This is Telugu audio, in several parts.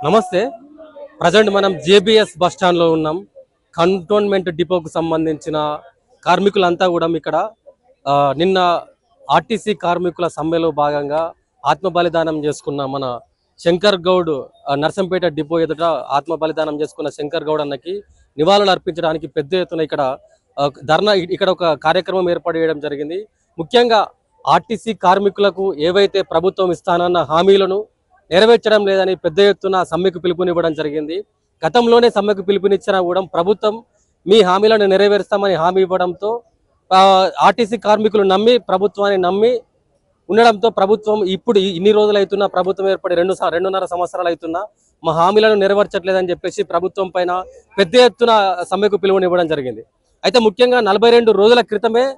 నమస్తే. ప్రజెంట్ మనం జేబీఎస్ బస్ స్టాండ్లో ఉన్నాం. కంటోన్మెంట్ డిపోకు సంబంధించిన కార్మికులంతా కూడా ఇక్కడ నిన్న ఆర్టీసీ కార్మికుల సమ్మెలో భాగంగా ఆత్మ బలిదానం చేసుకున్న మన శంకర్ గౌడ్ నర్సంపేట డిపో ఎదుట ఆత్మ బలిదానం చేసుకున్న శంకర్ గౌడ్ అన్నకి నివాళులు అర్పించడానికి పెద్ద ఎత్తున ఇక్కడ ధర్నా ఇక్కడ ఒక కార్యక్రమం ఏర్పాటు చేయడం జరిగింది. ముఖ్యంగా ఆర్టీసీ కార్మికులకు ఏవైతే ప్రభుత్వం ఇస్తానన్న హామీలను నెరవేర్చడం లేదని పెద్ద ఎత్తున సమ్మెకు పిలుపునివ్వడం జరిగింది. గతంలోనే సమ్మెకు పిలుపునిచ్చినా కూడా ప్రభుత్వం మీ హామీలను నెరవేరుస్తామని హామీ ఇవ్వడంతో ఆర్టీసీ కార్మికులు ప్రభుత్వాన్ని నమ్మి ఉండడంతో ప్రభుత్వం ఇప్పుడు ఇన్ని రోజులు అవుతున్నా, ప్రభుత్వం ఏర్పడి 2.5 సంవత్సరాలు అవుతున్నా మా హామీలను నెరవేర్చట్లేదని చెప్పేసి ప్రభుత్వం పైన పెద్ద ఎత్తున సమ్మెకు పిలుపునివ్వడం జరిగింది. అయితే ముఖ్యంగా 42 రోజుల క్రితమే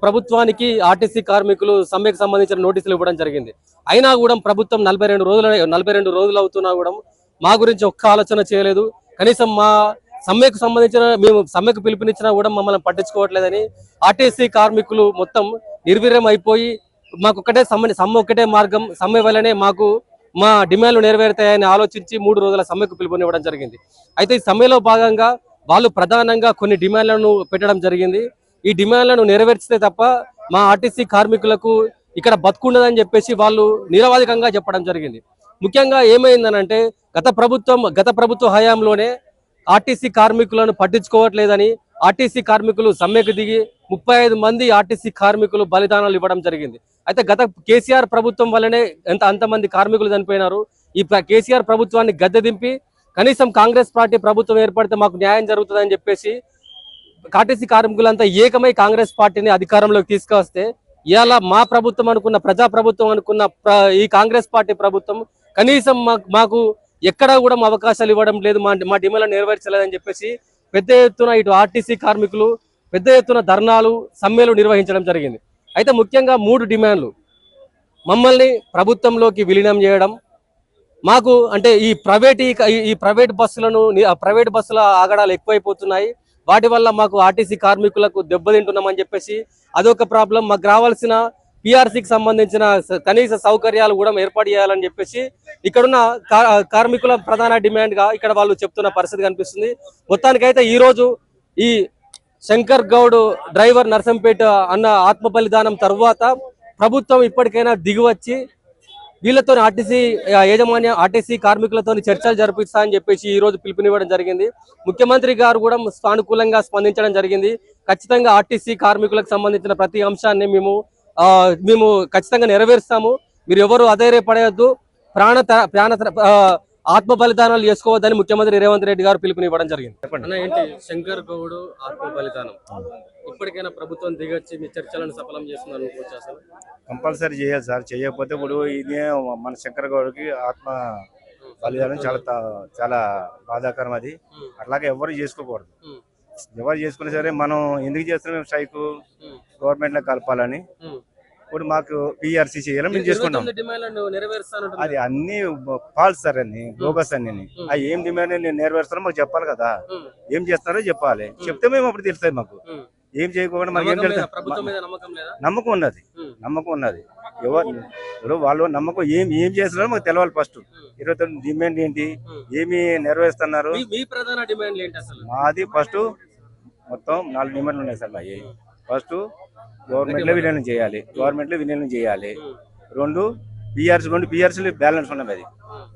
ప్రభుత్వానికి ఆర్టీసీ కార్మికులు సమ్మెకు సంబంధించిన నోటీసులు ఇవ్వడం జరిగింది. అయినా కూడా ప్రభుత్వం 42 రోజులు అవుతున్నా కూడా మా గురించి ఒక్క ఆలోచన చేయలేదు. కనీసం మా సమ్మెకు సంబంధించిన మేము సమ్మెకు పిలుపునిచ్చినా కూడా మమ్మల్ని పట్టించుకోవట్లేదని ఆర్టీసీ కార్మికులు మొత్తం నిర్వీర్యం అయిపోయి మాకు సమ్మె ఒక్కటే మార్గం, సమ్మె వల్లనే మాకు మా డిమాండ్లు నెరవేరుతాయని ఆలోచించి 3 రోజుల సమ్మెకు పిలుపునివ్వడం జరిగింది. అయితే ఈ సమ్మెలో భాగంగా వాళ్ళు ప్రధానంగా కొన్ని డిమాండ్లను పెట్టడం జరిగింది. ఈ డిమాండ్లను నెరవేర్చితే తప్ప మా ఆర్టీసీ కార్మికులకు ఇక్కడ బతుకుండదని చెప్పేసి వాళ్ళు నిరవాధికంగా చెప్పడం జరిగింది. ముఖ్యంగా ఏమైందనంటే గత ప్రభుత్వ హయాంలోనే ఆర్టీసీ కార్మికులను పట్టించుకోవట్లేదని ఆర్టీసీ కార్మికులు సమ్మెకు దిగి 35 మంది ఆర్టీసీ కార్మికులు బలిదానాలు ఇవ్వడం జరిగింది. అయితే గత కేసీఆర్ ప్రభుత్వం వల్లనే అంతమంది కార్మికులు చనిపోయినారు. ఈ కేసీఆర్ ప్రభుత్వాన్ని గద్దె దింపి కనీసం కాంగ్రెస్ పార్టీ ప్రభుత్వం ఏర్పడితే మాకు న్యాయం జరుగుతుందని చెప్పేసి ఆర్టీసీ కార్మికులంతా ఏకమై కాంగ్రెస్ పార్టీని అధికారంలోకి తీసుకొస్తే ఇవాళ మా ప్రభుత్వం అనుకున్న ప్రజా ప్రభుత్వం అనుకున్న ఈ కాంగ్రెస్ పార్టీ ప్రభుత్వం కనీసం మాకు ఎక్కడా కూడా అవకాశాలు ఇవ్వడం లేదు, మా డిమాండ్లను నెరవేర్చలేదని చెప్పేసి పెద్ద ఎత్తున ఇటు ఆర్టీసీ కార్మికులు పెద్ద ఎత్తున ధర్నాలు సమ్మెలు నిర్వహించడం జరిగింది. అయితే ముఖ్యంగా 3 డిమాండ్లు: మమ్మల్ని ప్రభుత్వంలోకి విలీనం చేయడం, మాకు అంటే ఈ ప్రైవేట్ బస్సుల ఆగడాలు ఎక్కువైపోతున్నాయి, వాటి వల్ల మాకు ఆర్టీసీ కార్మికులకు దెబ్బతింటున్నామని చెప్పేసి అదొక ప్రాబ్లం, మాకు రావాల్సిన పిఆర్సీకి సంబంధించిన కనీస సౌకర్యాలు కూడా ఏర్పాటు చేయాలని చెప్పేసి ఇక్కడున్న కార్మికుల ప్రధాన డిమాండ్గా ఇక్కడ వాళ్ళు చెప్తున్న పరిస్థితి కనిపిస్తుంది. మొత్తానికైతే ఈరోజు ఈ శంకర్ గౌడ్ డ్రైవర్ నర్సంపేట అన్న ఆత్మ బలిదానం తర్వాత ప్రభుత్వం ఇప్పటికైనా దిగివచ్చి వీళ్ళతో ఆర్టీసీ కార్మికులతో చర్చలు జరిపిస్తా అని చెప్పేసి ఈ రోజు పిలుపునివ్వడం జరిగింది. ముఖ్యమంత్రి గారు కూడా సానుకూలంగా స్పందించడం జరిగింది. ఖచ్చితంగా ఆర్టీసీ కార్మికులకు సంబంధించిన ప్రతి అంశాన్ని మేము ఖచ్చితంగా నెరవేరుస్తాము, మీరు ఎవరు అధైర్యపడవద్దు, ఆత్మ బలిదానాలు చేసుకోవద్దని ముఖ్యమంత్రి రేవంత్ రెడ్డి గారు పిలుపునివ్వడం జరిగింది. ఏంటి శంకర్ గౌడ్ ఆత్మ బలిదానం ఇప్పటికైనా ప్రభుత్వం దిగొచ్చి మీ చర్చలను సఫలం చేస్తున్నారు అనుకోవచ్చు? అసలు కంపల్సరీ చేయాలి సార్. చేయకపోతే ఇప్పుడు ఇదే మన శంకర్ గౌడ్కి ఆత్మ బలిదానం చాలా బాధాకరం. అది అట్లాగే ఎవరు చేసుకోకూడదు. ఎవరు చేసుకున్నా సరే మనం ఎందుకు చేస్తున్నాం స్ట్రైక్, గవర్నమెంట్ లో కలపాలని. ఇప్పుడు మాకు పిఆర్సీ చేయాలి, మేము చేసుకుంటాం. అది అన్ని ఫాల్స్ సార్, అన్ని బోగస్ అన్ని. అవి ఏం డిమాండ్ నేను నెరవేరుస్తానో మాకు చెప్పాలి కదా, ఏం చేస్తారో చెప్పాలి. చెప్తే మేము అప్పుడు తెలుస్తుంది మాకు. ఏం చేయకుండా మాకు ఏం తెలుస్తుంది? నమ్మకం ఉన్నది. ఎవరు వాళ్ళు నమ్మకం ఏం చేస్తున్నారో మాకు తెలవాలి. ఫస్ట్ 29 డిమాండ్ ఏంటి, ఏమి నెరవేరుస్తున్నారు? మాది ఫస్ట్ మొత్తం 4 డిమాండ్లు ఉన్నాయి సార్. మాది ఫస్ట్ గవర్నమెంట్ లో విలీనం చేయాలి. 2 పిఆర్సీలు బ్యాలెన్స్ ఉన్నాయి. అది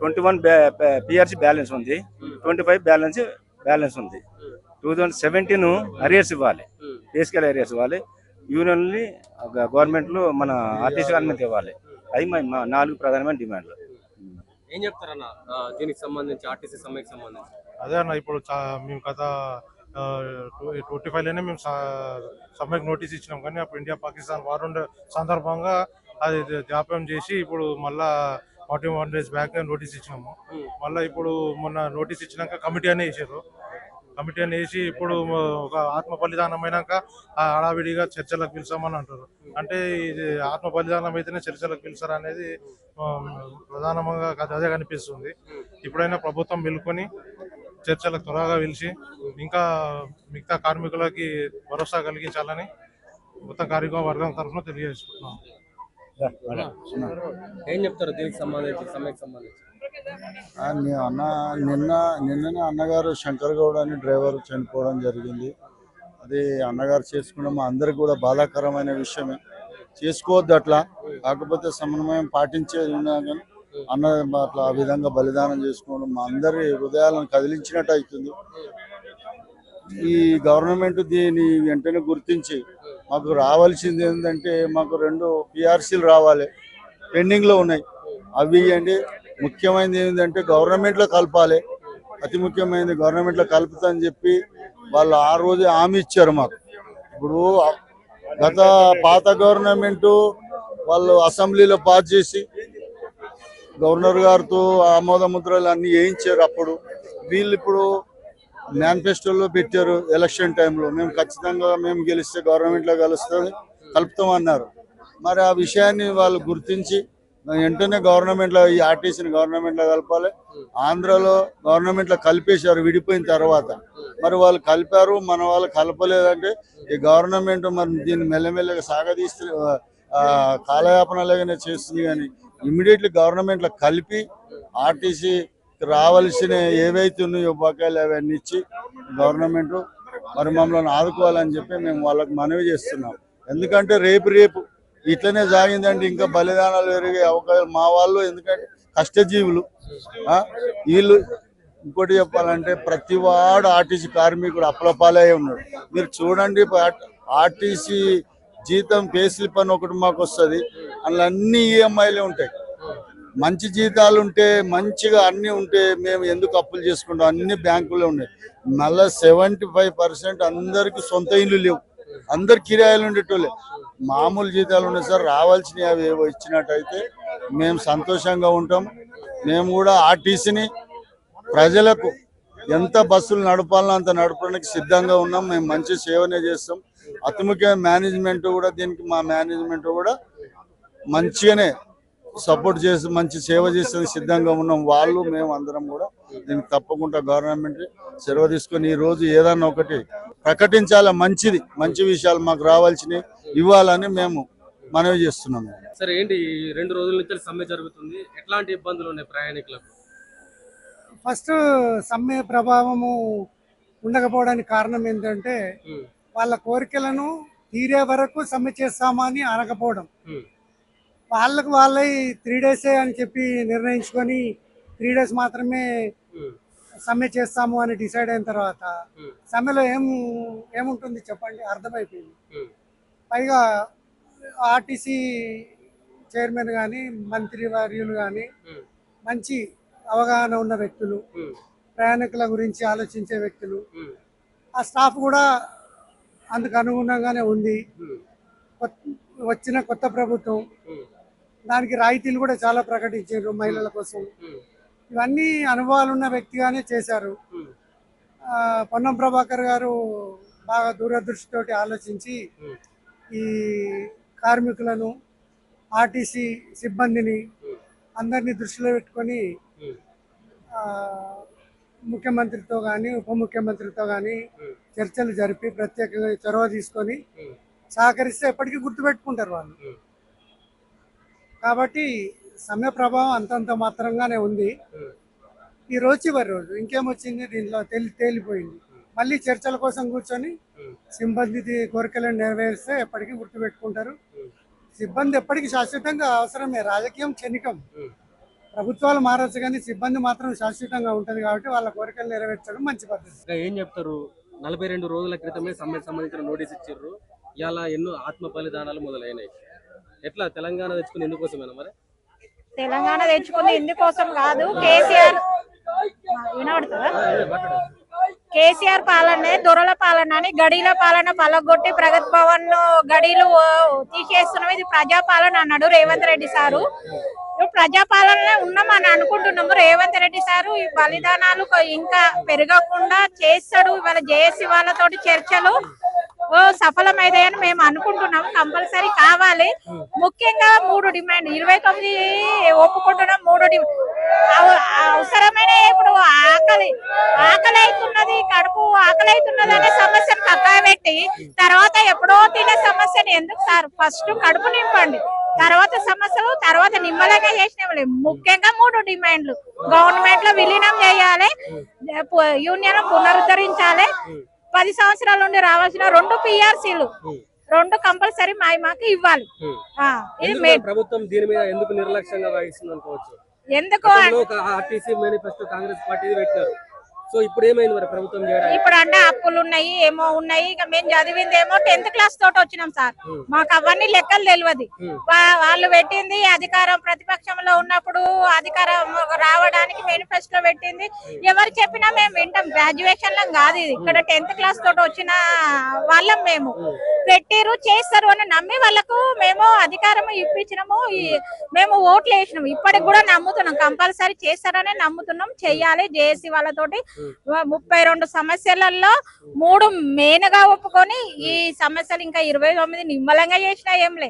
21 పిఆర్సీ బ్యాలెన్స్ ఉంది, 25 బ్యాలెన్స్ ఉంది. 2017 అరియర్స్ ఇవ్వాలి, బేసికల్ అరియర్స్ ఇవ్వాలి. యూనియన్లు గవర్నమెంట్ లో మన ఆర్టీసీ అనుమతి ఇవ్వాలి. అది మా 4 ప్రధానమైన డిమాండ్లు. ఏం చెప్తారన్న దీనికి సంబంధించి, ఆర్టీసీ సమ్మెకి సంబంధించి? అదే అన్న, ఇప్పుడు మేము గత 25లోనే మేము సమ్మెకు నోటీస్ ఇచ్చినాం, కానీ అప్పుడు ఇండియా పాకిస్తాన్ వార్ ఉండే సందర్భంగా అది జాప్యం చేసి ఇప్పుడు మళ్ళా 41 days బ్యాక్ నోటీస్ ఇచ్చినాము. మళ్ళీ ఇప్పుడు మొన్న నోటీస్ ఇచ్చినాక కమిటీ అని వేసి ఇప్పుడు ఒక ఆత్మ బలిదానం అయినాక హడావిడిగా చర్చలకు పిలిచామని అంటారు. అంటే ఇది ఆత్మ బలిదానం అయితేనే చర్చలకు పిలిచారు అనేది ప్రధానంగా అదే కనిపిస్తుంది. ఇప్పుడైనా ప్రభుత్వం మేలుకొని చర్చలకు త్వరగా పిలిచి ఇంకా మిగతా కార్మికులకి భరోసా కలిగించాలని మొత్తం కార్మిక వర్గం తరఫున తెలియజేసుకుంటున్నాం. ఏం చెప్తారు దీనికి సంబంధించి, సమ్మెకి సంబంధించి? అన్న నిన్ననే అన్నగారు శంకర్ గౌడ్ అని డ్రైవర్ చనిపోవడం జరిగింది. అది అన్నగారు చేసుకున్న మా అందరికి కూడా బాధాకరమైన విషయమే. చేసుకోవద్దు అట్లా, కాకపోతే సమన్వయం పాటించేది ఉన్నా కానీ అన్న అట్లా ఆ విధంగా బలిదానం చేసుకోవడం మా అందరి హృదయాలను కదిలించినట్టు అవుతుంది. ఈ గవర్నమెంట్ దీని వెంటనే గుర్తించి మాకు రావాల్సింది ఏంటంటే మాకు 2 PRCలు రావాలి, పెండింగ్లో ఉన్నాయి, అవి ఇవ్వండి. ముఖ్యమైనది ఏంటంటే గవర్నమెంట్లో కలపాలి, అతి ముఖ్యమైనది గవర్నమెంట్లో కలుపుతాని చెప్పి వాళ్ళు ఆ రోజే హామీ ఇచ్చారు మాకు. ఇప్పుడు గత పాత గవర్నమెంటు వాళ్ళు అసెంబ్లీలో పాస్ చేసి గవర్నర్ గారితో ఆమోద ముద్రలు అన్నీ వేయించారు. అప్పుడు వీళ్ళు ఇప్పుడు మేనిఫెస్టోలో పెట్టారు, ఎలక్షన్ టైంలో మేము ఖచ్చితంగా మేము గెలిస్తే గవర్నమెంట్లో కలుపుతామన్నారు. మరి ఆ విషయాన్ని వాళ్ళు గుర్తించి వెంటనే గవర్నమెంట్లో ఈ ఆర్టీసీని గవర్నమెంట్లో కలపాలి. ఆంధ్రాలో గవర్నమెంట్లో కలిపేశారు విడిపోయిన తర్వాత. మరి వాళ్ళు కలిపారు, మన వాళ్ళు కలపలేదంటే ఈ గవర్నమెంట్ మరి దీన్ని మెల్లమెల్లగా సాగదీస్తూ కాలయాపనలాగానే చేస్తుంది. కానీ ఇమ్మీడియట్లీ గవర్నమెంట్లో కలిపి ఆర్టీసీ రావాల్సిన ఏవైతే ఉన్నాయో బకాయిలు అవన్నీ ఇచ్చి గవర్నమెంట్ మరి మమ్మల్ని ఆదుకోవాలని చెప్పి మేము వాళ్ళకి మనవి చేస్తున్నాం. ఎందుకంటే రేపు ఇట్లనే సాగిందంటే ఇంకా బలిదానాలు పెరిగే అవకాశాలు మా వాళ్ళు, ఎందుకంటే కష్టజీవులు వీళ్ళు. ఇంకోటి చెప్పాలంటే ప్రతి వాడు ఆర్టీసీ కార్మికుడు అప్లపాలే ఉన్నాడు. మీరు చూడండి, ఆర్టీసీ జీతం పే స్లిప్ అని ఒకటి మాకు వస్తుంది, అందులో అన్ని EMIలే ఉంటాయి. మంచి జీతాలు ఉంటే మంచిగా అన్నీ ఉంటే మేము ఎందుకు అప్పులు చేసుకుంటాం? అన్ని బ్యాంకుల్లో ఉన్నాయి. మళ్ళీ 75% అందరికి సొంత ఇల్లు లేవు, అందరు కిరాయిలు ఉండేటోళ్ళే. మామూలు జీతాలు ఉన్నాయి సార్, రావాల్సినవి అవి ఏవో ఇచ్చినట్టయితే మేము సంతోషంగా ఉంటాం. మేము కూడా ఆర్టీసీని ప్రజలకు ఎంత బస్సులు నడపాలనో అంత నడపడానికి సిద్ధంగా ఉన్నాం. మేము మంచి సేవనే చేస్తాం. అతి ముఖ్యమైన మేనేజ్మెంట్ కూడా దీనికి మా మేనేజ్మెంట్ కూడా మంచిగానే సపోర్ట్ చేసి మంచి సేవ చేసేందుకు సిద్ధంగా ఉన్నాం. వాళ్ళు మేము అందరం కూడా దీనికి తప్పకుండా గవర్నమెంట్ చొరవ తీసుకొని ఈ రోజు ఏదన్నా ఒకటి ప్రకటించాలి, మంచి విషయాలు మాకు రావాల్సినవి ఇవ్వాలని మేము మనవి చేస్తున్నాము. సరే, ఏంటి 2 రోజుల నుంచి సమ్మె జరుగుతుంది, ఎట్లాంటి ఇబ్బందులు ఉన్నాయి ప్రయాణికులకు? ఫస్ట్ సమ్మె ప్రభావము ఉండకపోవడానికి కారణం ఏంటంటే వాళ్ళ కోరికలను తీరే వరకు సమ్మె చేస్తామని అనకపోవడం. వాళ్ళే 3 డేసే అని చెప్పి నిర్ణయించుకొని 3 డేస్ మాత్రమే సమ్మె చేస్తాము అని డిసైడ్ అయిన తర్వాత సమ్మెలో ఏముంటుంది చెప్పండి, అర్థమైపోయింది. పైగా ఆర్టీసీ చైర్మన్ కానీ మంత్రి వర్యులు కానీ మంచి అవగాహన ఉన్న వ్యక్తులు, ప్రయాణికుల గురించి ఆలోచించే వ్యక్తులు. ఆ స్టాఫ్ కూడా అందుకు అనుగుణంగానే ఉంది. వచ్చిన కొత్త ప్రభుత్వం దానికి రాయితీలు కూడా చాలా ప్రకటించారు మహిళల కోసం. ఇవన్నీ అనుభవాలు ఉన్న వ్యక్తిగానే చేశారు. పొన్నం ప్రభాకర్ గారు బాగా దూరదృష్టితోటి ఆలోచించి ఈ కార్మికులను, ఆర్టీసీ సిబ్బందిని అందరినీ దృష్టిలో పెట్టుకొని ముఖ్యమంత్రితో కానీ ఉప ముఖ్యమంత్రితో కానీ చర్చలు జరిపి ప్రత్యేకంగా చొరవ తీసుకొని సహకరిస్తే ఎప్పటికీ గుర్తుపెట్టుకుంటారు వాళ్ళు. కాబట్టి సమ్మె ప్రభావం అంతంత మాత్రంగానే ఉంది. ఈ రోజు చివరి రోజు ఇంకేమొచ్చింది దీంట్లో తేలిపోయింది. మళ్ళీ చర్చల కోసం కూర్చొని సిబ్బంది కోరికలను నెరవేరిస్తే ఎప్పటికీ గుర్తుపెట్టుకుంటారు. సిబ్బంది ఎప్పటికీ శాశ్వతంగా అవసరమే. రాజకీయం క్షణికం, ప్రభుత్వాలు మారచ్చు కానీ సిబ్బంది మాత్రం శాశ్వతంగా ఉంటుంది. కాబట్టి వాళ్ళ కోరికలు నెరవేర్చడం మంచి పద్ధతి. ఏం చెప్తారు? 42 రోజుల క్రితమే సమ్మెకు సంబంధించిన నోటీస్ ఇచ్చారు. ఇలా ఎన్నో ఆత్మ బలిదానాలు మొదలైనాయి. ఎట్లా తెలంగాణ తెచ్చుకుని ఎందుకోసమేనా? మరి తెలంగాణ తెచ్చుకుంది ఇందుకోసం కాదు. కేసీఆర్ పాలనే దొరల పాలన అని గడీల పాలన పలగొట్టి ప్రగతి భవన్ గడీలు తీసేస్తున్నాం, ఇది ప్రజాపాలన అన్నాడు రేవంత్ రెడ్డి సారు. ప్రజాపాలనలో ఉన్నామని అనుకుంటున్నాము. రేవంత్ రెడ్డి సారు ఈ బలిదానాలు ఇంకా పెరగకుండా చేస్తాడు. ఇవాళ జేఏసీ వాళ్ళతోటి చర్చలు సఫలమైందని మేము అనుకుంటున్నాం. కంపల్సరీ కావాలి. ముఖ్యంగా 3 డిమాండ్ 29 ఒప్పుకుంటున్నాం. 3 అవసరమైన ఇప్పుడు ఆకలి అవుతున్నది, కడుపు ఆకలి అవుతున్నదనే సమస్యను పక్కా పెట్టి తర్వాత ఎప్పుడో తినే సమస్యను ఎందుకు సార్? ఫస్ట్ కడుపు నింపండి, తర్వాత సమస్యలు, తర్వాత నిమ్మలంగా చేసినవి. ముఖ్యంగా 3 డిమాండ్లు: గవర్నమెంట్ లో విలీనం చేయాలి, యూనియన్ పునరుద్ధరించాలి, 10 సంవత్సరాల నుండి రావాల్సిన 2 పిఆర్సీలు 2 కంపల్సరీ మాకు ఇవ్వాలి. ఇది మెయిన్. ప్రభుత్వం దీని మీద ఎందుకు నిర్లక్ష్యంగా వహిస్తుంది అనుకోవచ్చు? ఎందుకు ఆర్టీసీ మేనిఫెస్టో కాంగ్రెస్ పార్టీ పెట్టారు. సో ఇప్పుడు ఏమైంది మరి ప్రభుత్వం చేయడానికి? ఇప్పుడు అంటే అప్పులు ఉన్నాయి, ఏమో ఉన్నాయి. ఇక మేము చదివింది ఏమో 10th క్లాస్ తోటి వచ్చినాం సార్. మాకు అవన్నీ లెక్కలు తెలియదు. వాళ్ళు పెట్టింది అధికారం, ప్రతిపక్షంలో ఉన్నప్పుడు అధికారం రావడానికి మేనిఫెస్టో పెట్టింది. ఎవరు చెప్పినా మేము వింటాం. గ్రాడ్యుయేషన్ లో కాదు ఇది, ఇక్కడ 10th క్లాస్ తోటి వచ్చిన వాళ్ళం మేము. పెట్టిరు, చేస్తారు అని నమ్మి వాళ్ళకు మేము అధికారం ఇప్పించినాము, మేము ఓట్లు వేసినాం. ఇప్పటికి కూడా నమ్ముతున్నాం, కంపల్సరీ చేస్తారని నమ్ముతున్నాం. చెయ్యాలి. జేఏసీ వాళ్ళతోటి 32 సమస్యలలో 3 మెయిన్ గా ఒప్పుకొని, ఈ సమస్యలు ఇంకా 29 నిమ్మలంగా చేసినా ఏంలే,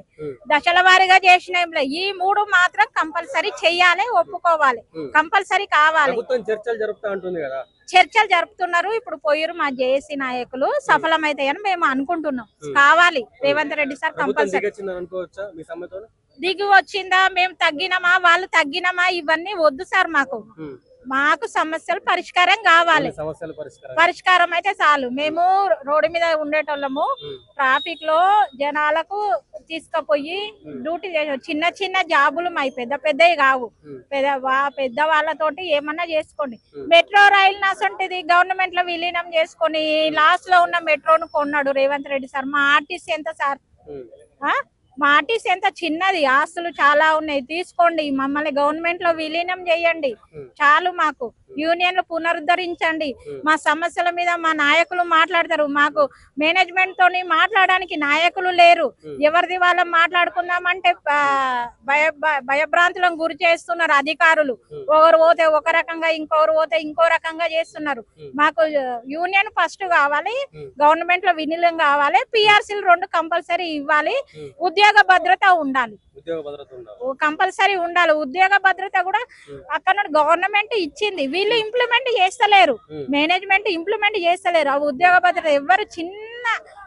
దశల వారీగా చేసినా ఏంలే. ఈ 3 మాత్రం కంపల్సరీ చెయ్యాలి, ఒప్పుకోవాలి, కంపల్సరీ కావాలి. చర్చలు జరుపుతా ఉంటుంది కదా? చర్చలు జరుపుతున్నారు. ఇప్పుడు పోయిరు మా జేఏసీ నాయకులు, సఫలమైతాయని మేము అనుకుంటున్నాం. కావాలి రేవంత్ రెడ్డి సార్ కంపల్సరీ. దిగి వచ్చిందా, మేము తగ్గినమా, వాళ్ళు తగ్గినమా, ఇవన్నీ వద్దు సార్. మాకు సమస్యలు పరిష్కారం కావాలి. పరిష్కారం అయితే చాలు. మేము రోడ్డు మీద ఉండేటోళ్ళము, ట్రాఫిక్ లో జనాలకు తీసుకుపోయి డ్యూటీ చేసే చిన్న చిన్న జాబులు మావి, పెద్ద పెద్దవి కావు. పెద్ద వాళ్ళతోటి ఏమన్నా చేసుకోండి. మెట్రో రైలు నసంటిది గవర్నమెంట్ లో విలీనం చేసుకొని లాస్ట్ లో ఉన్న మెట్రోను కొన్నాడు రేవంత్ రెడ్డి సార్. మా ఆర్టీసీ ఎంత సార్? మా ఆర్టీసీ ఎంత చిన్నది, ఆస్తులు చాలా ఉన్నాయి. తీసుకోండి, మమ్మల్ని గవర్నమెంట్ లో విలీనం చేయండి చాలు. మాకు యూనియన్లు పునరుద్ధరించండి. మా సమస్యల మీద మా నాయకులు మాట్లాడతారు. మాకు మేనేజ్మెంట్ తోని మాట్లాడడానికి నాయకులు లేరు. ఎవరిది వాళ్ళం మాట్లాడుకుందామంటే భయభ్రాంతులను గురి చేస్తున్నారు అధికారులు. ఒకరు పోతే ఒక రకంగా, ఇంకొకరు పోతే ఇంకో రకంగా చేస్తున్నారు. మాకు యూనియన్ ఫస్ట్ కావాలి, గవర్నమెంట్ లో విలీనం కావాలి, పిఆర్సీలు 2 కంపల్సరీ ఇవ్వాలి, ఉద్యోగ భద్రత ఉండాలి, కంపల్సరీ ఉండాలి. ఉద్యోగ భద్రత కూడా అక్కడ గవర్నమెంట్ ఇచ్చింది, వీళ్ళు ఇంప్లిమెంట్ చేస్తలేరు, మేనేజ్మెంట్ ఇంప్లిమెంట్ చేస్తలేరు. ఆ ఉద్యోగ భద్రత ఎవరు చిన్న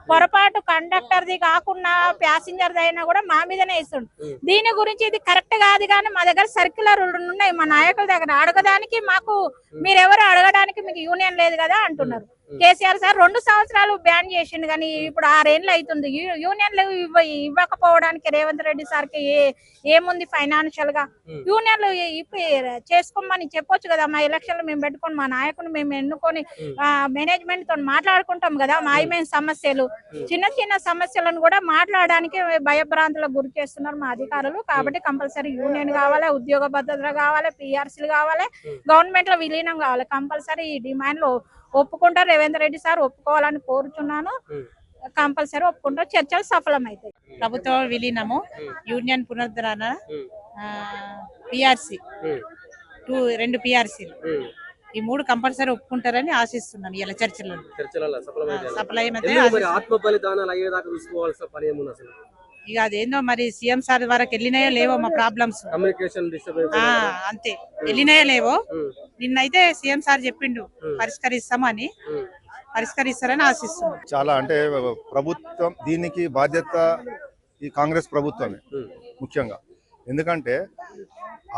పొరపాటు కండక్టర్ది కాకుండా ప్యాసింజర్ అయినా కూడా మా మీదనే ఇస్తుండు. దీని గురించి ఇది కరెక్ట్ కాదు, కానీ మా దగ్గర సర్క్యులర్ ఉన్నాయి మా నాయకుల దగ్గర. అడగడానికి మాకు మీరెవరు అడగడానికి, మీకు యూనియన్ లేదు కదా అంటున్నారు. కేసీఆర్ సార్ 2 సంవత్సరాలు బ్యాన్ చేసిండు, కానీ ఇప్పుడు 6 ఏళ్ళు అవుతుంది. యూనియన్లు ఇవ్వకపోవడానికి రేవంత్ రెడ్డి సార్కి ఏముంది ఫైనాన్షియల్ గా? యూనియన్లు ఇప్పుడు చేసుకోమని చెప్పొచ్చు కదా. మా ఎలక్షన్లు మేము పెట్టుకొని, మా నాయకుని మేము ఎన్నుకొని మేనేజ్మెంట్ తో మాట్లాడుకుంటాం కదా. మాయమైన సమస్యలు, చిన్న చిన్న సమస్యలను కూడా మాట్లాడడానికి భయభ్రాంతులకు గురి చేస్తున్నారు మా అధికారులు. కాబట్టి కంపల్సరీ యూనియన్ కావాలి, ఉద్యోగ భద్రత కావాలి, పిఆర్సీలు కావాలి, గవర్నమెంట్ లో విలీనం కావాలి. కంపల్సరీ ఈ డిమాండ్ లో ఒప్పుకుంటారు రేవంత్ రెడ్డి సార్, ఒప్పుకోవాలని కోరుచున్నాను. కంపల్సరీ ఒప్పుకుంటారు, చర్చలు సఫలమైతాయి. ప్రభుత్వ విలీనము, యూనియన్ పునరుద్ధరణ, పిఆర్సీ 2 పిఆర్సీలు, ఈ 3 కంపల్సరీ ఒప్పుకుంటారని ఆశిస్తున్నాను. ఇలా చర్చలలో సఫలమైతే ఆత్మ బలిదానాలు అయ్యేదాకా చూసుకోవాల్సిన పని ఏముంది అసలు? ఇక అదేందో మరి సీఎం సార్ వరకు వెళ్ళినాయో లేవో మా ప్రాబ్లమ్స్, అంతే వెళ్ళినాయో లేవో. నిన్నైతే సీఎం సార్ చెప్పిండు పరిష్కరిస్తామని, పరిష్కరిస్తారని ఆశిస్తున్నాం. చాలా అంటే ప్రభుత్వం దీనికి బాధ్యత ఈ కాంగ్రెస్ ప్రభుత్వమే ముఖ్యంగా. ఎందుకంటే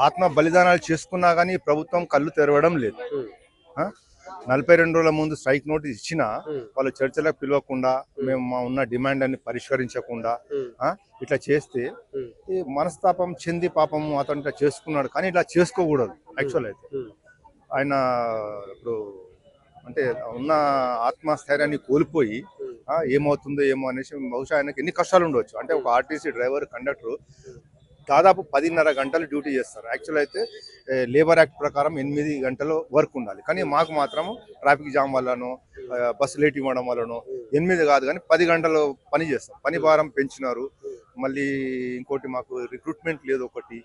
ఆత్మ బలిదానాలు చేసుకున్నా కానీ ప్రభుత్వం కళ్ళు తెరవడం లేదు. 42 రోజుల ముందు స్ట్రైక్ నోటీస్ ఇచ్చినా వాళ్ళు చర్చలకు పిలవకుండా, మేము మా ఉన్న డిమాండ్ అన్ని పరిష్కరించకుండా ఇట్లా చేస్తే ఈ మనస్తాపం చెంది పాపం అతను ఇట్లా చేసుకున్నాడు. కానీ ఇట్లా చేసుకోకూడదు. యాక్చువల్ అయితే ఆయన ఇప్పుడు అంటే ఉన్న ఆత్మస్థైర్యాన్ని కోల్పోయి ఏమవుతుందో ఏమో అనేసి బహుశా ఆయనకి ఎన్ని కష్టాలు ఉండవచ్చు. అంటే ఒక ఆర్టీసీ డ్రైవర్, కండక్టర్ దాదాపు 10.5 గంటలు డ్యూటీ చేస్తారు. యాక్చువల్ అయితే లేబర్ యాక్ట్ ప్రకారం 8 గంటలు వర్క్ ఉండాలి. కానీ మాకు మాత్రం ట్రాఫిక్ జామ్ వల్లనో, బస్సు లేట్ ఇవ్వడం వల్లనో 8 కాదు కానీ 10 గంటలు పని చేస్తాం. పని భారం పెంచినారు. మళ్ళీ ఇంకోటి మాకు రిక్రూట్మెంట్ లేదు ఒకటి.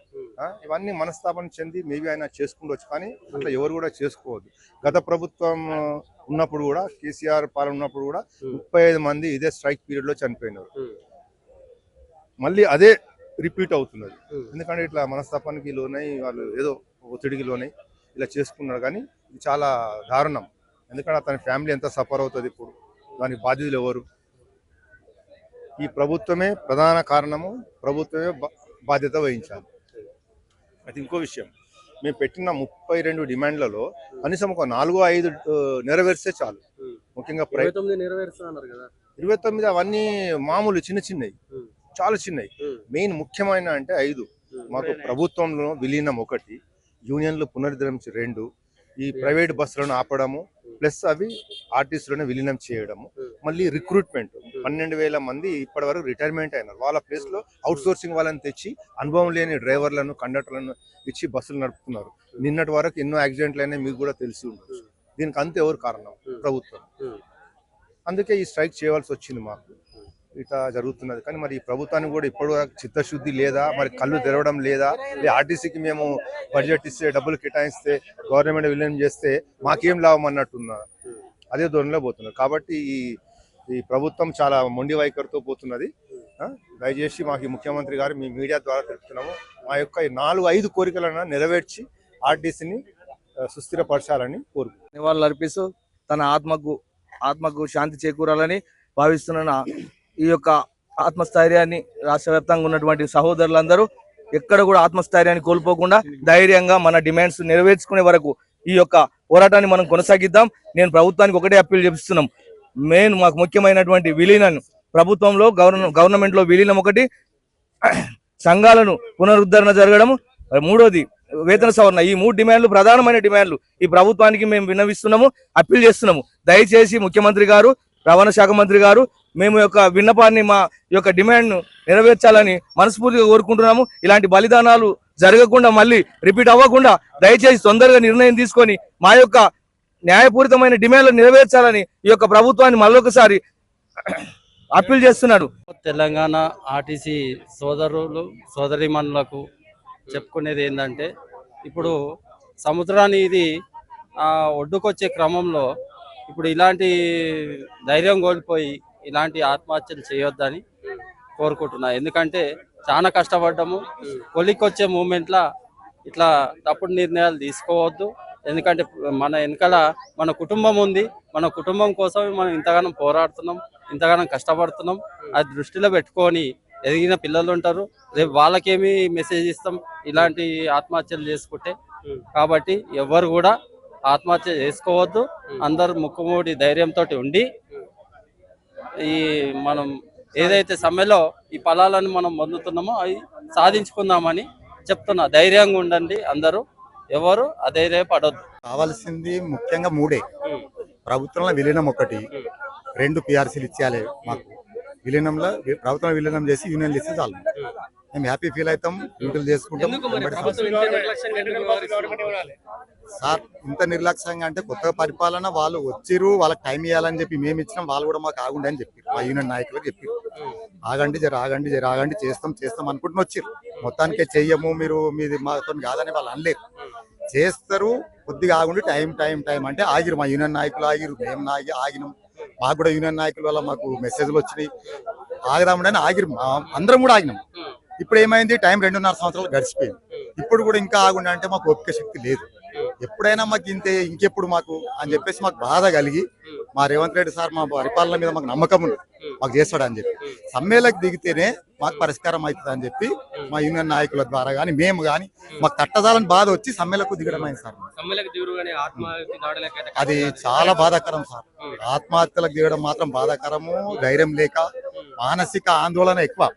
ఇవన్నీ మనస్తాపన చెంది మేబీ ఆయన చేసుకుండొచ్చు, కానీ అట్లా ఎవరు కూడా చేసుకోవద్దు. గత ప్రభుత్వం ఉన్నప్పుడు కూడా, కేసీఆర్ పాలన ఉన్నప్పుడు కూడా 35 మంది ఇదే స్ట్రైక్ పీరియడ్ లో చనిపోయినారు. మళ్ళీ అదే రిపీట్ అవుతున్నది. ఎందుకంటే ఇట్లా మనస్తాపానికి లోనై వాళ్ళు ఏదో ఒత్తిడికి లోనై ఇలా చేసుకున్నారు. కానీ ఇది చాలా దారుణం. ఎందుకంటే అతని ఫ్యామిలీ ఎంత సఫర్ అవుతుంది ఇప్పుడు, దానికి బాధ్యతలు ఎవరు? ఈ ప్రభుత్వమే ప్రధాన కారణము, ప్రభుత్వమే బాధ్యత వహించాలి. అది ఇంకో విషయం, మేము పెట్టిన 32 డిమాండ్లలో కనీసం ఒక 4-5 నెరవేర్స్తే చాలు. ముఖ్యంగా 29 అవన్నీ మామూలు చిన్నవి, చాలా చిన్నవి. మెయిన్ ముఖ్యమైన అంటే 5. మాకు ప్రభుత్వంలో విలీనం 1, యూనియన్లు పునరుద్ధరించి 2, ఈ ప్రైవేట్ బస్సులను ఆపడము, ప్లస్ అవి ఆర్టీసీలోనే విలీనం చేయడము, మళ్ళీ రిక్రూట్మెంట్ 12,000 మంది ఇప్పటి వరకు రిటైర్మెంట్ అయినారు. వాళ్ళ ప్లేస్లో అవుట్ సోర్సింగ్ వాళ్ళని తెచ్చి అనుభవం లేని డ్రైవర్లను, కండక్టర్లను ఇచ్చి బస్సులు నడుపుతున్నారు. నిన్నటి వరకు ఎన్నో యాక్సిడెంట్లు అయినా మీకు కూడా తెలిసి ఉండొచ్చు. దీనికి అంత ఎవరు కారణం? ప్రభుత్వం. అందుకే ఈ స్ట్రైక్ చేయవలసి వచ్చింది. మాకు ఇట్లా జరుగుతున్నది. కానీ మరి ఈ ప్రభుత్వానికి కూడా ఇప్పుడు చిత్తశుద్ధి లేదా, మరి కళ్ళు తెరవడం లేదా? ఆర్టీసీకి మేము బడ్జెట్ ఇస్తే, డబ్బులు కేటాయిస్తే, గవర్నమెంట్ విలీనం చేస్తే మాకేం లాభం అన్నట్టున్నారు. అదే ధోరణిలో పోతున్నారు. కాబట్టి ఈ ప్రభుత్వం చాలా మొండి వైఖరితో పోతున్నది. దయచేసి మాకు ఈ ముఖ్యమంత్రి గారు మీ మీడియా ద్వారా తెలుపుతున్నాము, మా యొక్క 4-5 కోరికలను నెరవేర్చి ఆర్టీసీని సుస్థిరపరచాలని కోరుకుంటున్నాను. నివాళులు అర్పిస్తూ తన ఆత్మకు శాంతి చేకూరాలని భావిస్తున్న ఈ యొక్క ఆత్మస్థైర్యాన్ని రాష్ట్ర వ్యాప్తంగా ఉన్నటువంటి సహోదరులందరూ ఎక్కడ కూడా ఆత్మస్థైర్యాన్ని కోల్పోకుండా ధైర్యంగా మన డిమాండ్స్ నెరవేర్చుకునే వరకు ఈ యొక్క పోరాటాన్ని మనం కొనసాగిద్దాం. నేను ప్రభుత్వానికి ఒకటే అప్పీల్ చేస్తున్నాం, మాకు ముఖ్యమైనటువంటి విలీనం, ప్రభుత్వంలో గవర్నమెంట్ లో విలీనం 1, సంఘాలను పునరుద్ధరణ జరగడం, 3వది వేతన సవరణ. ఈ 3 డిమాండ్లు ప్రధానమైన డిమాండ్లు ఈ ప్రభుత్వానికి మేము విన్నవిస్తున్నాము, అప్పీల్ చేస్తున్నాము. దయచేసి ముఖ్యమంత్రి గారు, రవాణా శాఖ మంత్రి గారు మేము యొక్క విన్నపాన్ని, మా యొక్క డిమాండ్ ను నెరవేర్చాలని మనస్ఫూర్తిగా కోరుకుంటున్నాము. ఇలాంటి బలిదానాలు జరగకుండా, మళ్ళీ రిపీట్ అవ్వకుండా దయచేసి తొందరగా నిర్ణయం తీసుకొని మా యొక్క న్యాయపూరితమైన డిమాండ్లు నెరవేర్చాలని ఈ యొక్క ప్రభుత్వాన్ని మళ్ళొకసారి అప్పీల్ చేస్తున్నాడు. తెలంగాణ ఆర్టీసీ సోదరిమణులకు చెప్పుకునేది ఏంటంటే, ఇప్పుడు సముద్రాన్ని ఇది ఒడ్డుకొచ్చే క్రమంలో ఇప్పుడు ఇలాంటి ధైర్యం కోల్పోయి ఇలాంటి ఆత్మహత్యలు చేయొద్దని కోరుకుంటున్నా. ఎందుకంటే చాలా కష్టపడ్డాము, కొలిక్కొచ్చే మూమెంట్లా ఇట్లా తప్పుడు నిర్ణయాలు తీసుకోవద్దు. ఎందుకంటే మన వెనకాల మన కుటుంబం ఉంది, మన కుటుంబం కోసమే మనం ఇంతగానం పోరాడుతున్నాం, ఇంతగానం కష్టపడుతున్నాం. అది దృష్టిలో పెట్టుకొని ఎదిగిన పిల్లలు ఉంటారు, రేపు వాళ్ళకేమి మెసేజ్ ఇస్తాం ఇలాంటి ఆత్మహత్యలు చేసుకుంటే. కాబట్టి ఎవరు కూడా ఆత్మహత్య చేసుకోవద్దు. అందరు ముక్కుమూడి ధైర్యంతో ఉండి ఈ మనం ఏదైతే సమ్మెలో ఈ ఫలాలను మనం పొందుతున్నామో అవి సాధించుకుందామని చెప్తున్నా. ధైర్యంగా ఉండండి అందరూ, ఎవరు అధైర్యపడొద్దు. కావాల్సింది ముఖ్యంగా 3. ప్రభుత్వంలో విలీనం 1, 2 పిఆర్సీలు ఇచ్చేయాలి. మాకు విలీనంలో ప్రభుత్వం విలీనం చేసి యూనియన్లు ఇస్తే చాలు, మేము హ్యాపీ ఫీల్ అవుతాం, డ్యూటీలు చేసుకుంటాం. సార్ ఇంత నిర్లక్ష్యంగా అంటే కొత్తగా పరిపాలన వాళ్ళు వచ్చిర్రు, వాళ్ళకి టైం ఇవ్వాలని చెప్పి మేము ఇచ్చినాం, వాళ్ళు కూడా మాకు ఆగుండి అని చెప్పారు. మా యూనియన్ నాయకులకు చెప్పారు, ఆగండి చేస్తాం అనుకుంటుని వచ్చిర్రు. మొత్తానికే చెయ్యము, మీరు మీది మాతో కాదని వాళ్ళు అనలేరు. చేస్తారు, కొద్దిగా ఆగుండి టైం అంటే ఆగిరు. మా యూనియన్ నాయకులు ఆగిరు, మేము ఆగినాం. మాకు కూడా యూనియన్ నాయకుల వల్ల మాకు మెసేజ్లు వచ్చినాయి, ఆగదామని ఆగిరు, అందరం కూడా ఆగినాం. ఇప్పుడు ఏమైంది, టైం 2.5 సంవత్సరాలు గడిచిపోయింది. ఇప్పుడు కూడా ఇంకా ఆగుండి అంటే మాకు ఓపిక శక్తి లేదు. ఎప్పుడైనా మాకు ఇంకెప్పుడు మాకు అని చెప్పేసి మాకు బాధ కలిగి, మా రేవంత్ రెడ్డి సార్ మా పరిపాలన మీద మాకు నమ్మకం ఉంది, మాకు చేస్తాడని చెప్పి సమ్మెలకు దిగితేనే మాకు పరిష్కారం అవుతుంది అని చెప్పి మా యూనియన్ నాయకుల ద్వారా కానీ మేము కానీ మాకు తట్టదాలని బాధ వచ్చి సమ్మెలకు దిగడం అయింది సార్. అది చాలా బాధాకరం సార్. ఆత్మహత్యలకు దిగడం మాత్రం బాధాకరము. ధైర్యం లేక మానసిక ఆందోళన ఎక్కువ.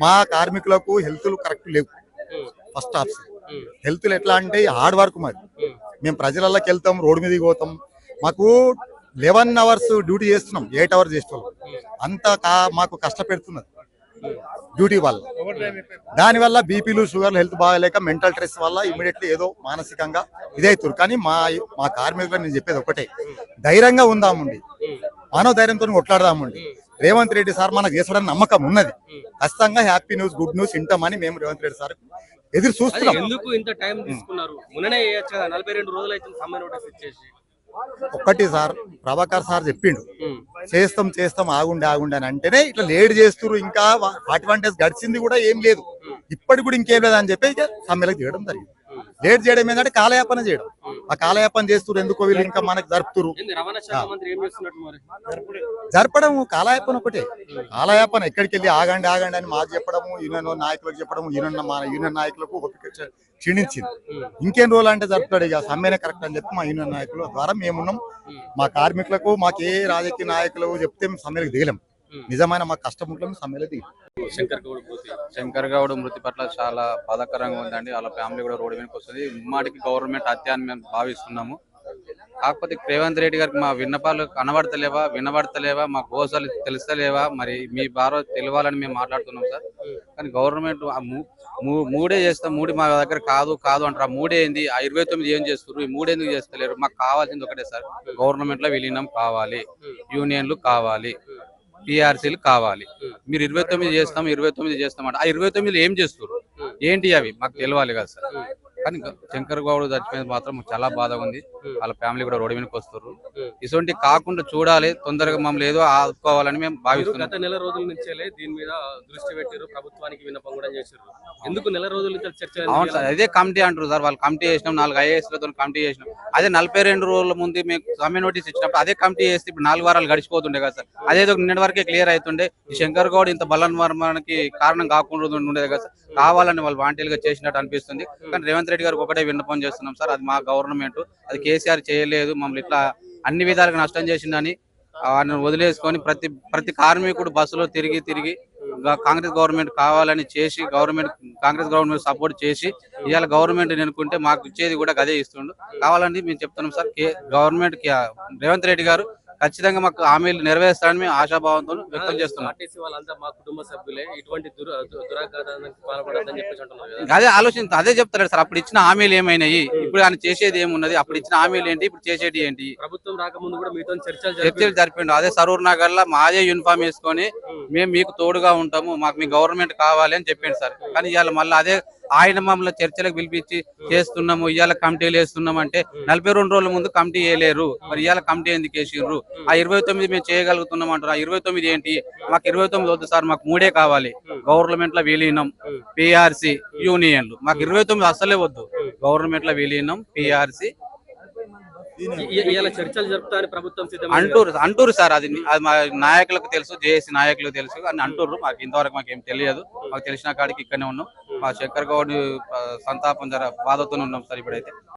మా కార్మికులకు హెల్త్లు కరెక్ట్ లేవు. ఫస్ట్ ఆప్షన్ హెల్త్లు ఎట్లా అంటే హార్డ్ వర్క్. మరి మేము ప్రజలకి వెళ్తాం, రోడ్డు మీదకి పోతాం, మాకు 11 hours డ్యూటీ చేస్తున్నాం, 8 hours చేస్తున్నాం. అంతా మాకు కష్టపెడుతున్నది డ్యూటీ వల్ల. దానివల్ల బీపీలు, షుగర్లు, హెల్త్ బాగాలేక మెంటల్ స్ట్రెస్ వల్ల ఇమీడియట్లీ ఏదో మానసికంగా ఇదవుతారు. కానీ మా కార్మికులు నేను చెప్పేది ఒకటే, ధైర్యంగా ఉందామండి, మానవ ధైర్యంతో కొట్లాడదామండి. రేవంత్ రెడ్డి సార్ మనకు చేస్తాడని నమ్మకం ఉన్నది. ఖచ్చితంగా హ్యాపీ న్యూస్, గుడ్ న్యూస్ వింటామని మేము రేవంత్ రెడ్డి సార్ ఎదురు చూస్తున్నాం. ఎందుకు ఇంత టైం తీసుకున్నారు? మొన్ననే చేయొచ్చు కదా, 42 రోజులు అయితే సమ్మె నోటీస్ ఇచ్చేసి. ఒక్కటి సార్, ప్రభాకర్ సార్ చెప్పిండు చేస్తాం ఆగుండి అని అంటేనే ఇట్లా లేట్ చేస్తున్నారు. ఇంకా 41 days గడిచింది కూడా ఏం లేదు, ఇప్పటికి కూడా ఇంకేం లేదు అని చెప్పి సమ్మెలకు దిగడం జరిగింది. లేట్ చేయడం ఏంటంటే కాలయాపన చేయడం. ఆ కాలయాపన చేస్తున్నారు ఎందుకో వీళ్ళు ఇంకా మనకు జరుపుతురు. రవాణా శాఖ మంత్రి ఏం చేస్తున్నట్టు మరి? జరపడం కాలయాపన ఒకటే. కాలయాపన ఎక్కడికి వెళ్ళి ఆగండి ఆగండి అని మాకు చెప్పడము, యూనియన్ నాయకులకు చెప్పడము, మన యూనియన్ నాయకులకు ఓపిక క్షీణించింది. ఇంకేం రోజులు అంటే జరుపుతాడు ఇక సమ్మెనే కరెక్ట్ అని చెప్పి మా యూనియన్ నాయకుల ద్వారా మేమున్నాం. మా కార్మికులకు మాకు ఏ రాజకీయ నాయకులు చెప్తే మేము సమ్మెలకు దిగలేం. నిజమైన మా కష్టం ఉంటే సమ్మెలో దిగలేం. శంకర్ గౌడ్ మృతి పట్ల చాలా బాధాకరంగా ఉందండి. వాళ్ళ ఫ్యామిలీ కూడా రోడ్డు మీదకి వస్తుంది. ముమ్మాటికి గవర్నమెంట్ హత్య అని మేము భావిస్తున్నాము. కాకపోతే రేవంత్ రెడ్డి గారికి మా విన్నపాలు వినబడతలేవా, మా గోసాలు తెలుస్తలేవా, మరి మీ బారో తెలియాలని మేము మాట్లాడుతున్నాం సార్. కానీ గవర్నమెంట్ మూడే చేస్తాం, మూడు మా దగ్గర కాదు అంటారు. ఆ మూడే ఏంది, ఆ 29 ఏం చేస్తారు, ఈ మూడెందుకు చేస్తలేరు? మాకు కావాల్సింది ఒకటే సార్, గవర్నమెంట్ లో విలీనం కావాలి, యూనియన్లు కావాలి, టీఆర్సీలు కావాలి. మీరు 29 చేస్తాం అంటే ఆ 29 ఏం చేస్తారు ఏంటి అవి మాకు తెలియాలి కదా సార్. కానీ శంకర్ గౌడ్ చచ్చిపోయింది మాత్రం చాలా బాధగా ఉంది. వాళ్ళ ఫ్యామిలీ కూడా రోడ్డు మీదకి వస్తారు. ఇటువంటి కాకుండా చూడాలి, తొందరగా మమ్మల్ని ఏదో ఆదుకోవాలని మేము భావిస్తున్నాం. గత నెల రోజుల నుంచే దీని మీద దృష్టి పెట్టారు, ప్రభుత్వానికి విన్నపం కూడా చేశారు. ఎందుకు నెల రోజుల నుంచి చర్చ? అవును సార్, అదే కమిటీ అంటారు సార్. వాళ్ళు కమిటీ చేసినాం, 4 IAS-లతో కమిటీ చేసినాం. అదే 42 రోజుల ముందు మేము సమ్మె నోటీస్ ఇచ్చినప్పుడు అదే కమిటీ చేస్తే ఇప్పుడు 4 వారాలు గడిచిపోతుండే కదా సార్. అదేదో నిన్నటి వరకే క్లియర్ అవుతుండే. ఈ శంకర్ గౌడ్ ఇంత బలన్మరణానికి కారణం కాకుండా ఉండేది కదా సార్. కావాలని వాళ్ళు వాంటేలుగా చేసినట్టు అనిపిస్తుంది. కానీ రేవంత్ రెడ్డి గారికి ఒకటే విన్నపం చేస్తున్నాం సార్, అది మా గవర్నమెంట్, అది కేసీఆర్ చేయలేదు, మమ్మల్ని ఇట్లా అన్ని విధాలుగా నష్టం చేసిందని ఆయన వదిలేసుకొని ప్రతి కార్మికుడు బస్సులో తిరిగి కాంగ్రెస్ గవర్నమెంట్ కావాలని చేసి కాంగ్రెస్ గవర్నమెంట్ సపోర్ట్ చేసి ఇవాళ గవర్నమెంట్ ఎన్నుకుంటే మాకు ఇచ్చేది కూడా అదే ఇస్తుండు. కావాలని మేము చెప్తున్నాం సార్, గవర్నమెంట్ రేవంత్ రెడ్డి గారు ఖచ్చితంగా మాకు హామీలు నెరవేర్స్తారని మేము ఆశాభావంతో వ్యక్తం చేస్తున్నాం. ఆర్టీసీ వాళ్ళంతా మా కుటుంబ సభ్యులే, ఇటువంటి దురాఘాతానికి పాల్పడదని చెప్పేసి అంటున్నారు కదా. అదే ఆలోచన అదే చెప్తారు సార్. అప్పుడు ఇచ్చిన హామీలు ఏమైనాయి, ఇప్పుడు ఆయన చేసేది ఏమున్నది, అప్పుడు ఇచ్చిన హామీలు ఏంటి, ఇప్పుడు చేసేది ఏంటి? ప్రభుత్వం రాకముందు కూడా మీతో చర్చలు జరిపిండు. అదే సరూర్ నగర్ లో మాదే యూనిఫామ్ వేసుకొని మేము మీకు తోడుగా ఉంటాము, మాకు మీ గవర్నమెంట్ కావాలి అని చెప్పిండు సార్. కానీ ఇవాళ మళ్ళీ అదే ఆయన మమ్మల్ని చర్చలకు పిలిపించి చేస్తున్నాము, ఇవాళ కమిటీలు వేస్తున్నాం అంటే 42 రోజుల ముందు కమిటీ వేయలేరు, మరి ఇవాళ కమిటీ ఎందుకు వేసిర్రు? ఆ 29 మేము చేయగలుగుతున్నాం అంటారు. ఆ 29 ఏంటి? మాకు 29 వద్దు సార్, మాకు 3 కావాలి, గవర్నమెంట్ లో విలీనం, పిఆర్సీ, యూనియన్లు. మాకు 29 అసలే వద్దు, గవర్నమెంట్ లో విలీనం, పిఆర్సీ, చర్చలు జరుపుతారని ప్రభుత్వం అంటూరు సార్. అది మా నాయకులకు తెలుసు, జేఏసీ నాయకులకు తెలుసు అని అంటూరు. మాకు ఇంతవరకు మాకేం తెలియదు. మాకు తెలిసిన కాడికి ఇక్కడనే ఉన్నాం. మా శంకర్ గౌడ్ సంతాపం బాధతోనే ఉన్నాం సార్ ఇప్పుడైతే.